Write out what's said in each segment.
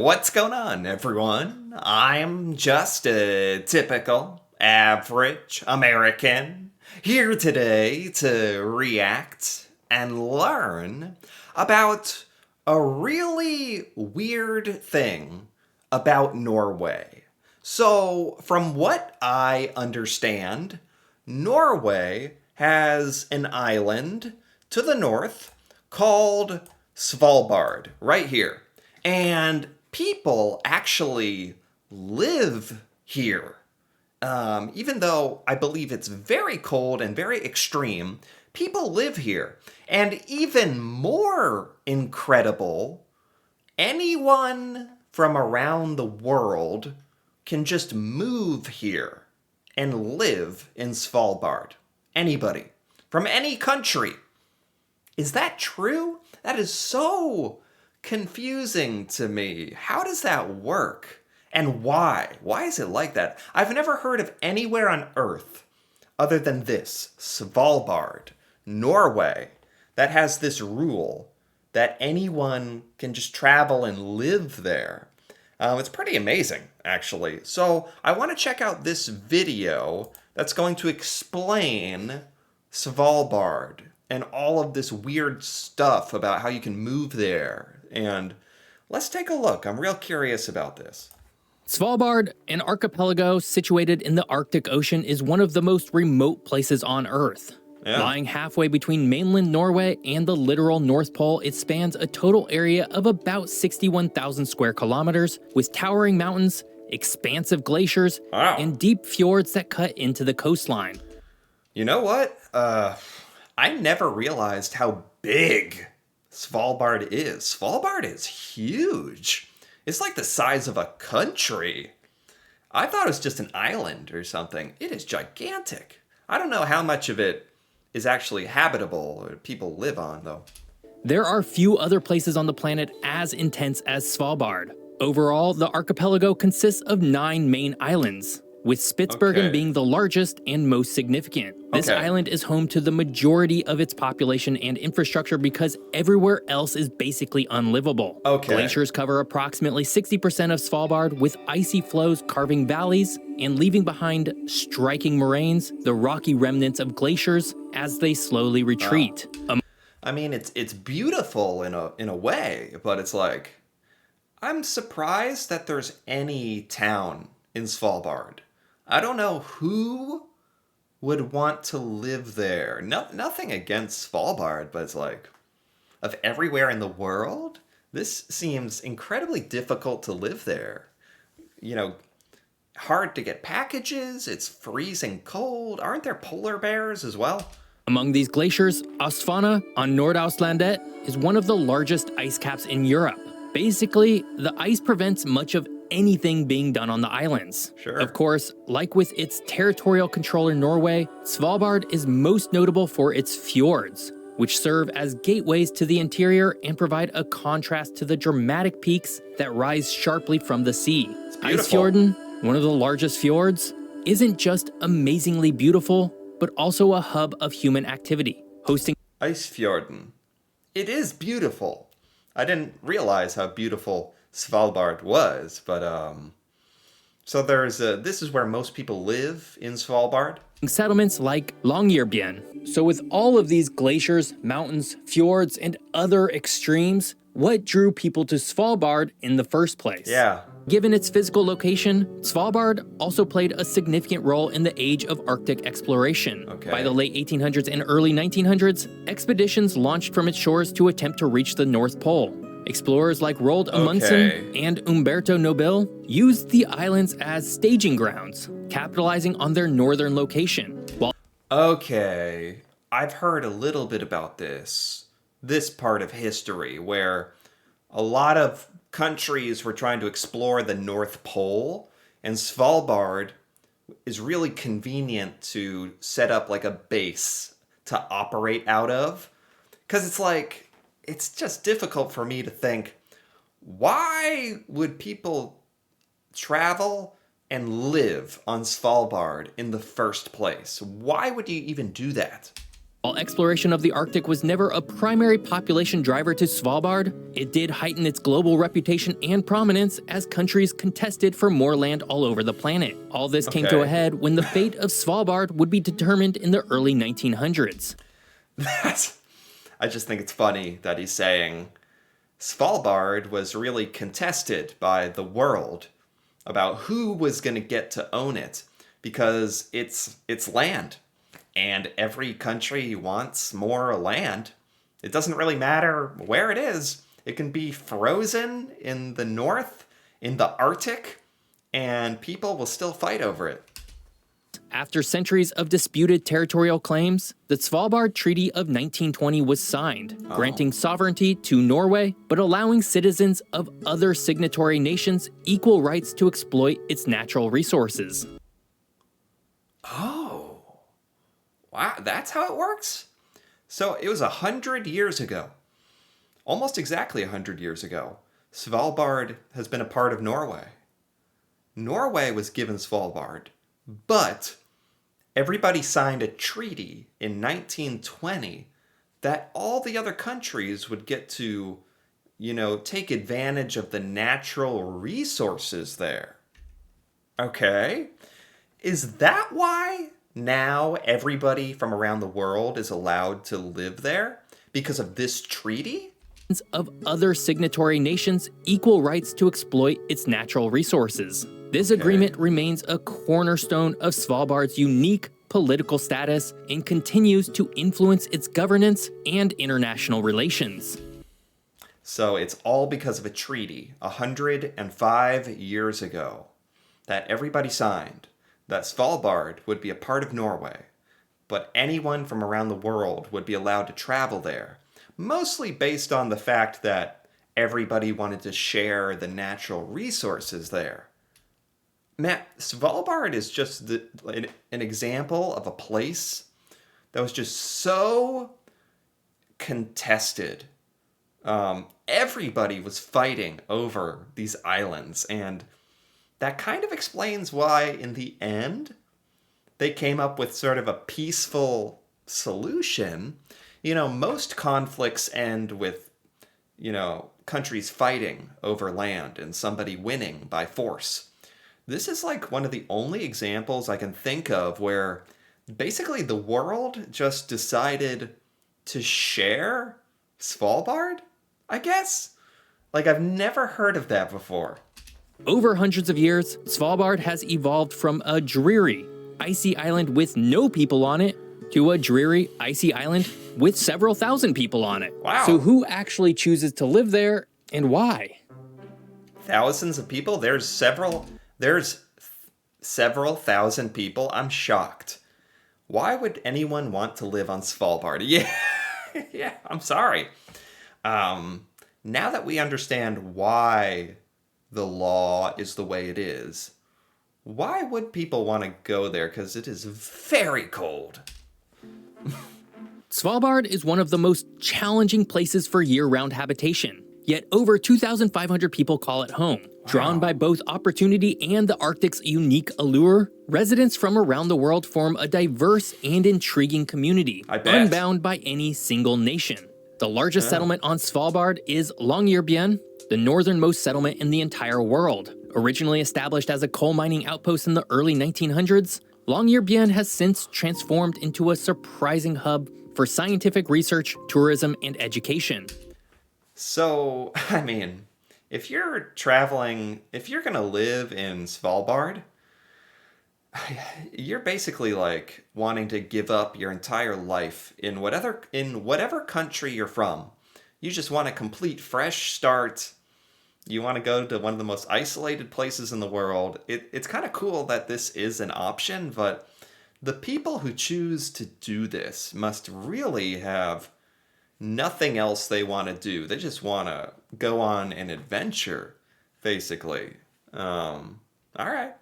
What's going on, everyone? I'm just a typical, average American here today to react and learn about a really weird thing about Norway. So, from what I understand, Norway has an island to the north called Svalbard, right here. And people actually live here. Even though I believe it's very cold and very extreme, people live here. And even more incredible, anyone from around the world can just move here and live in Svalbard. Anybody from any country. Is that true? That is so confusing to me. How does that work? And why? Why is it like that? I've never heard of anywhere on Earth other than this, Svalbard, Norway, that has this rule that anyone can just travel and live there. It's pretty amazing, actually. So I want to check out this video that's going to explain Svalbard and all of this weird stuff about how you can move there. And let's take a look. I'm real curious about this. Svalbard, an archipelago situated in the Arctic Ocean, is one of the most remote places on Earth. Yeah. Lying halfway between mainland Norway and the literal North Pole, it spans a total area of about 61,000 square kilometers, with towering mountains, expansive glaciers, Wow. and deep fjords that cut into the coastline. You know what? I never realized how big Svalbard is. Svalbard is huge. It's like the size of a country. I thought it was just an island or something. It is gigantic. I don't know how much of it is actually habitable or people live on, though. There are few other places on the planet as intense as Svalbard. Overall, the archipelago consists of 9 main islands, with Spitsbergen Okay. being the largest and most significant. This Okay. island is home to the majority of its population and infrastructure because everywhere else is basically unlivable. Okay. Glaciers cover approximately 60% of Svalbard, with icy flows carving valleys and leaving behind striking moraines, the rocky remnants of glaciers as they slowly retreat. I mean, it's beautiful in a way, but it's like, I'm surprised that there's any town in Svalbard. I don't know who would want to live there. Nothing against Svalbard, but it's like, of everywhere in the world, this seems incredibly difficult to live there. You know, hard to get packages, it's freezing cold. Aren't there polar bears as well? Among these glaciers, Østfondet on Nordaustlandet is one of the largest ice caps in Europe. Basically, the ice prevents much of anything being done on the islands. Sure. Of course, like with its territorial control in Norway, Svalbard is most notable for its fjords, which serve as gateways to the interior and provide a contrast to the dramatic peaks that rise sharply from the sea. beautiful. Isfjorden, one of the largest fjords, isn't just amazingly beautiful, but also a hub of human activity, hosting Isfjorden. It is beautiful. I didn't realize how beautiful Svalbard was, but so this is where most people live in Svalbard. settlements like Longyearbyen. So with all of these glaciers, mountains, fjords, and other extremes, what drew people to Svalbard in the first place? Yeah. Given its physical location, Svalbard also played a significant role in the age of Arctic exploration. Okay. By the late 1800s and early 1900s, expeditions launched from its shores to attempt to reach the North Pole. Explorers like Roald Amundsen and Umberto Nobile used the islands as staging grounds, capitalizing on their northern location. While Okay. I've heard a little bit about this part of history where a lot of countries were trying to explore the North Pole, and Svalbard is really convenient to set up like a base to operate out of. Because it's like, it's just difficult for me to think, why would people travel and live on Svalbard in the first place? Why would you even do that? While exploration of the Arctic was never a primary population driver to Svalbard, it did heighten its global reputation and prominence as countries contested for more land all over the planet. All this came to a head when the fate of Svalbard would be determined in the early 1900s. I just think it's funny that he's saying Svalbard was really contested by the world about who was going to get to own it because it's land. And every country wants more land. It doesn't really matter where it is. It can be frozen in the north, in the Arctic, and people will still fight over it. After centuries of disputed territorial claims, the Svalbard Treaty of 1920 was signed, granting sovereignty to Norway, but allowing citizens of other signatory nations equal rights to exploit its natural resources. Oh. Wow, that's how it works? So it was 100 years ago, almost exactly 100 years ago, Svalbard has been a part of Norway. Norway was given Svalbard, but everybody signed a treaty in 1920 that all the other countries would get to, take advantage of the natural resources there. Okay, is that why now everybody from around the world is allowed to live there because of this treaty? Of other signatory nations equal rights to exploit its natural resources. This agreement remains a cornerstone of Svalbard's unique political status and continues to influence its governance and international relations. So it's all because of a treaty 105 years ago that everybody signed that Svalbard would be a part of Norway, but anyone from around the world would be allowed to travel there, mostly based on the fact that everybody wanted to share the natural resources there. Matt, Svalbard is just an example of a place that was just so contested. Everybody was fighting over these islands, and that kind of explains why, in the end, they came up with sort of a peaceful solution. Most conflicts end with, countries fighting over land and somebody winning by force. This is like one of the only examples I can think of where basically the world just decided to share Svalbard, I guess? Like, I've never heard of that before. Over hundreds of years, Svalbard has evolved from a dreary, icy island with no people on it to a dreary, icy island with several thousand people on it. Wow. So who actually chooses to live there and why? Thousands of people? There's several thousand people? I'm shocked. Why would anyone want to live on Svalbard? Yeah, I'm sorry. Now that we understand why the law is the way it is, why would people want to go there? Because it is very cold. Svalbard is one of the most challenging places for year-round habitation, yet over 2,500 people call it home. Drawn by both opportunity and the Arctic's unique allure, residents from around the world form a diverse and intriguing community, unbound by any single nation. The largest settlement on Svalbard is Longyearbyen, the northernmost settlement in the entire world. Originally established as a coal mining outpost in the early 1900s, Longyearbyen has since transformed into a surprising hub for scientific research, tourism, and education. So, if you're traveling, if you're going to live in Svalbard, you're basically like wanting to give up your entire life in whatever country you're from. You just want a complete fresh start. You want to go to one of the most isolated places in the world. It's kind of cool that this is an option, but the people who choose to do this must really have nothing else they want to do. They just want to go on an adventure, basically. All right.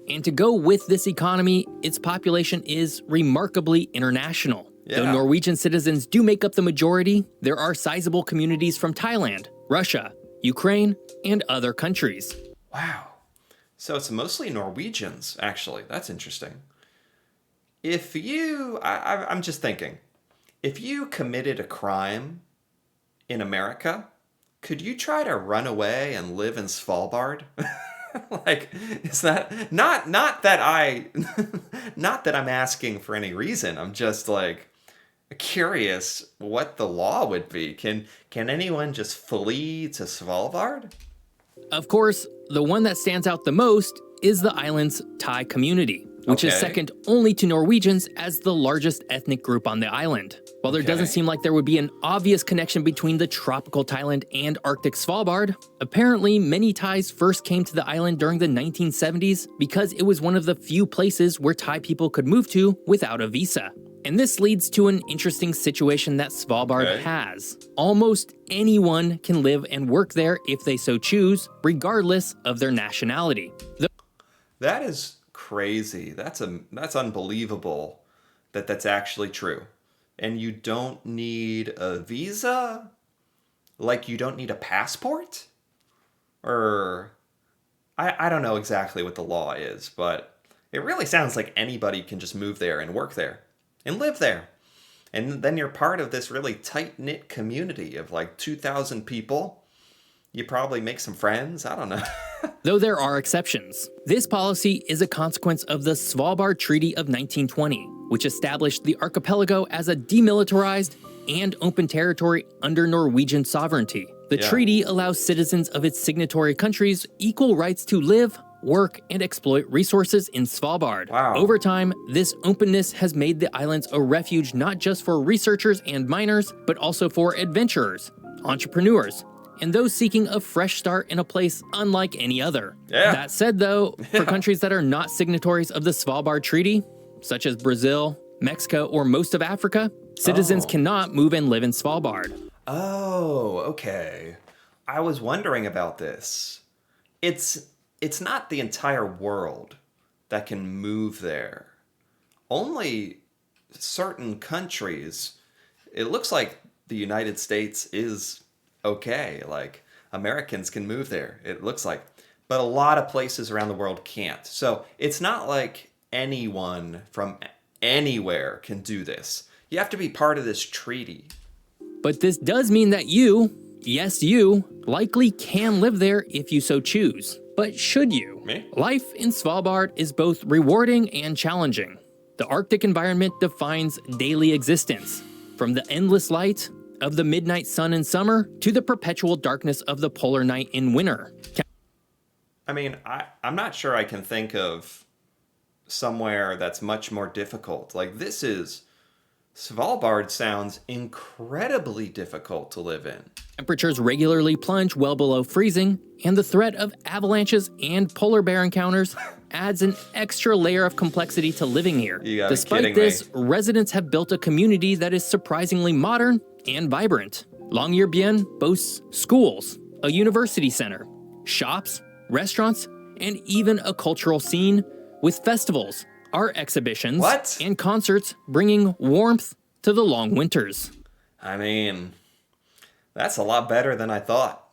And to go with this economy, its population is remarkably international. Yeah. Though Norwegian citizens do make up the majority, there are sizable communities from Thailand, Russia, Ukraine, and other countries. Wow. So it's mostly Norwegians, actually. That's interesting. if you, I'm just thinking, if you committed a crime in America, could you try to run away and live in Svalbard? Like, is that not that I not that I'm asking for any reason. I'm just like curious what the law would be. Can anyone just flee to Svalbard? Of course, the one that stands out the most is the island's Thai community, which is second only to Norwegians as the largest ethnic group on the island. While there doesn't seem like there would be an obvious connection between the tropical Thailand and Arctic Svalbard, apparently many Thais first came to the island during the 1970s because it was one of the few places where Thai people could move to without a visa. And this leads to an interesting situation that Svalbard has. Almost anyone can live and work there if they so choose, regardless of their nationality. That is crazy. That's unbelievable that that's actually true. And you don't need a visa? Like you don't need a passport? Or I don't know exactly what the law is, but it really sounds like anybody can just move there and work there and live there. And then you're part of this really tight-knit community of like 2,000 people. You probably make some friends. I don't know. Though there are exceptions. This policy is a consequence of the Svalbard Treaty of 1920, which established the archipelago as a demilitarized and open territory under Norwegian sovereignty. The treaty allows citizens of its signatory countries equal rights to live, work, and exploit resources in Svalbard. Wow. Over time, this openness has made the islands a refuge not just for researchers and miners, but also for adventurers, entrepreneurs, and those seeking a fresh start in a place unlike any other. That said, though, for countries that are not signatories of the Svalbard Treaty, such as Brazil, Mexico, or most of Africa, citizens cannot move and live in Svalbard. Oh, okay. I was wondering about this. It's not the entire world that can move there. Only certain countries. It looks like the United States is okay. Like, Americans can move there, it looks like. But a lot of places around the world can't. So it's not like anyone from anywhere can do this. You have to be part of this treaty. But this does mean that you, yes you, likely can live there if you so choose. But should you? Me? Life in Svalbard is both rewarding and challenging. The Arctic environment defines daily existence, from the endless light of the midnight sun in summer to the perpetual darkness of the polar night in winter. I mean, I'm not sure I can think of somewhere that's much more difficult. Like, Svalbard sounds incredibly difficult to live in. Temperatures regularly plunge well below freezing, and the threat of avalanches and polar bear encounters adds an extra layer of complexity to living here. You gotta be Despite kidding this, me. residents have built a community that is surprisingly modern and vibrant. Longyearbyen boasts schools, a university center, shops, restaurants, and even a cultural scene with festivals, art exhibitions, and concerts bringing warmth to the long winters. I mean, that's a lot better than I thought.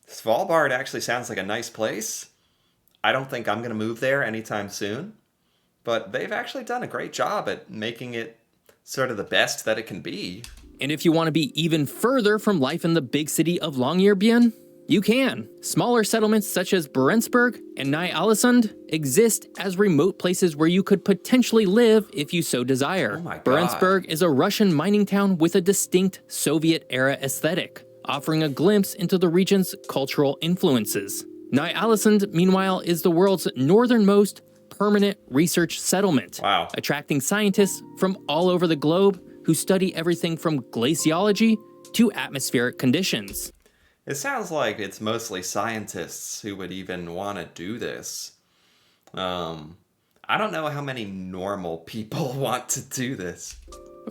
Svalbard actually sounds like a nice place. I don't think I'm going to move there anytime soon, but they've actually done a great job at making it sort of the best that it can be. And if you want to be even further from life in the big city of Longyearbyen, you can. Smaller settlements such as Barentsburg and Ny-Ålesund exist as remote places where you could potentially live if you so desire. Oh my God. Barentsburg is a Russian mining town with a distinct Soviet-era aesthetic, offering a glimpse into the region's cultural influences. Ny-Ålesund, meanwhile, is the world's northernmost permanent research settlement, attracting scientists from all over the globe who study everything from glaciology to atmospheric conditions. It sounds like it's mostly scientists who would even want to do this. I don't know how many normal people want to do this.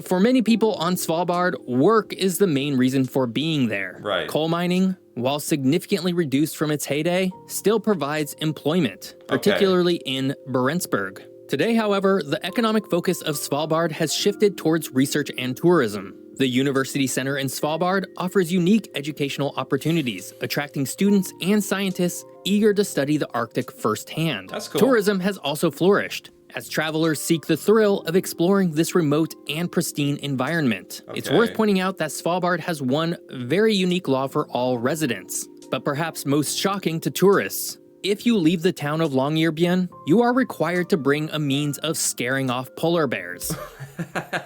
For many people on Svalbard, work is the main reason for being there. Right. Coal mining, while significantly reduced from its heyday, still provides employment, particularly in Barentsburg. Today, however, the economic focus of Svalbard has shifted towards research and tourism. The University Center in Svalbard offers unique educational opportunities, attracting students and scientists eager to study the Arctic firsthand. That's cool. Tourism has also flourished, as travelers seek the thrill of exploring this remote and pristine environment. It's worth pointing out that Svalbard has one very unique law for all residents, but perhaps most shocking to tourists. If you leave the town of Longyearbyen, you are required to bring a means of scaring off polar bears.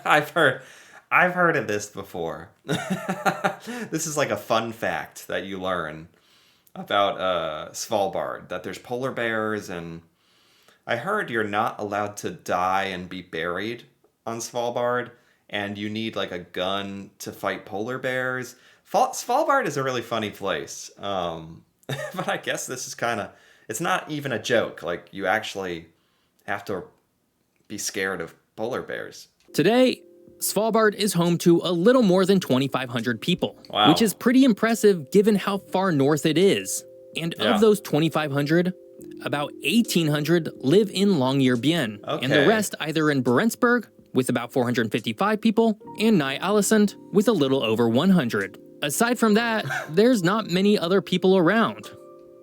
I've heard of this before. This is like a fun fact that you learn about Svalbard, that there's polar bears, and I heard you're not allowed to die and be buried on Svalbard, and you need like a gun to fight polar bears. Svalbard is a really funny place, but I guess this is it's not even a joke. Like, you actually have to be scared of polar bears. Today, Svalbard is home to a little more than 2,500 people, wow, which is pretty impressive given how far north it is. And of those 2,500, about 1,800 live in Longyearbyen, and the rest either in Barentsburg, with about 455 people, and Ny-Ålesund, with a little over 100. Aside from that, there's not many other people around.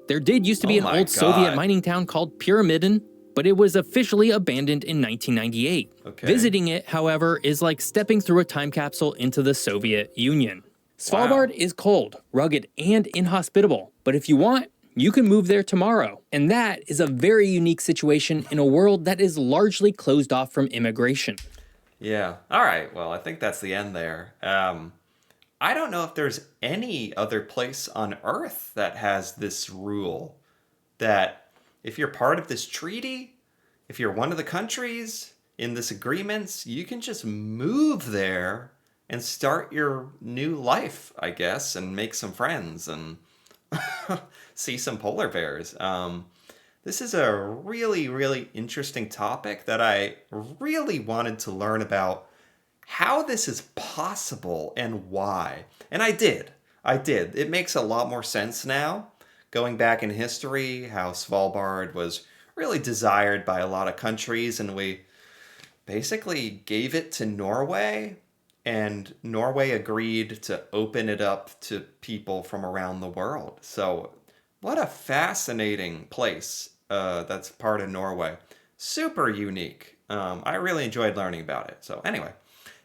There did used to be an old Soviet mining town called Pyramiden, but it was officially abandoned in 1998. Visiting it, however, is like stepping through a time capsule into the Soviet Union. Svalbard is cold, rugged, and inhospitable, but if you want, you can move there tomorrow. And that is a very unique situation in a world that is largely closed off from immigration. Yeah. All right. Well, I think that's the end there. I don't know if there's any other place on Earth that has this rule that if you're part of this treaty, if you're one of the countries in this agreement, you can just move there and start your new life, I guess, and make some friends and see some polar bears. This is a really, really interesting topic that I really wanted to learn about how this is possible and why. And I did. It makes a lot more sense now, going back in history, how Svalbard was really desired by a lot of countries, and we basically gave it to Norway, and Norway agreed to open it up to people from around the world. So what a fascinating place that's part of Norway. Super unique. I really enjoyed learning about it. So anyway,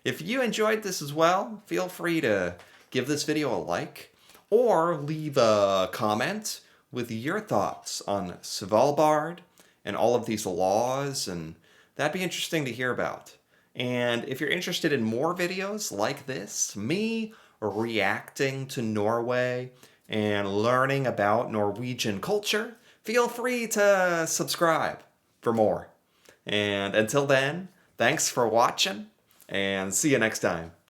if you enjoyed this as well, feel free to give this video a like or leave a comment with your thoughts on Svalbard and all of these laws, and that'd be interesting to hear about. And if you're interested in more videos like this, me reacting to Norway and learning about Norwegian culture, feel free to subscribe for more. And until then, thanks for watching, and see you next time.